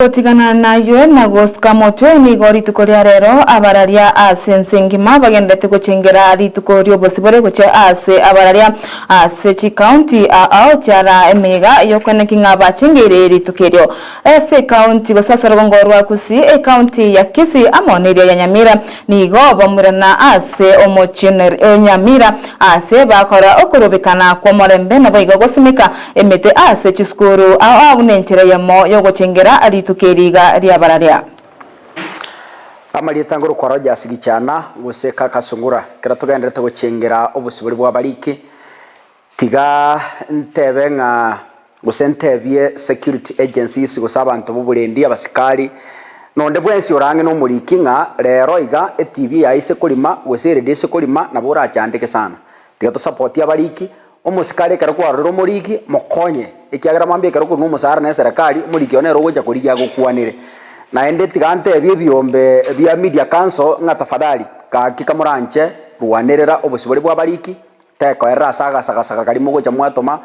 Otigana na yue na gusika motwe ni gori tukoria rero abararia ase nsengima bagendete guchengera rituko ryobosibore guche ase abararia ase chi county ao chara emega yokone kinga bachengere ritukerio ase county gosasoro gongorwa Gusii county ya Kisii amoneria ya Nyamira nigo bamurana ase omochiner Nyamira ase bakora okurubikana kwa morembe na baigo gosimika emete ase chiskuru ao abunenchera yamo yogochengera tukeriga ria bararia amali tangoro kwa roja sigichana guseka kasungura kira tugendete guchengera obusiburi bwa bariki tiga ntebe nga gusentebye security agencies gusaba abantu buburendi abasikari nonde bwensi orange no muriki nga rero iga TV yaise kulima wesere dese kulima na bora chandike sana tiga to support ya bariki omusikari kara kwa rero muriki mokonye ikiagira mambe kara ku numusara na serikali muriki onero goja kuriya gukwanire na ende tigante byombe bya media council nga tafadhali ka kikamuranche ruwanerera obusibori bwa bariki teko era saga kali mugoja mwatoma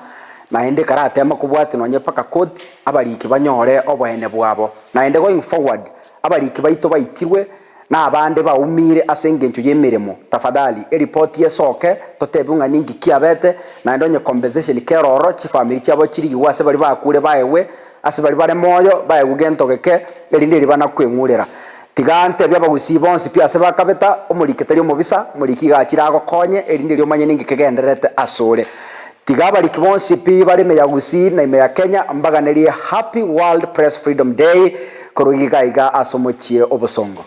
na ende karate amakubwati nonye paka koti abariki banyore obohene bwabo na ende going forward abariki baito baitirwe na abande baumire asengencho yemeremo tafadhali report yesoke totebunga ningi kiabete na ndonye compensation keroro chi family chabo chiri wase bali bakure baewe ase bali bare moyo bae gugentogeke erinde ribana kwengurera tigante bya Gusii bonsi pia se bakabeta omuriketari omubisa muriki gachira agokonye erinde ryo manye ningi kegenderete asore tigabali kibonsi pi bali me ya Gusii na ime ya Kenya mbaganeri happy world press freedom day korugiga iga asomochie obosongo.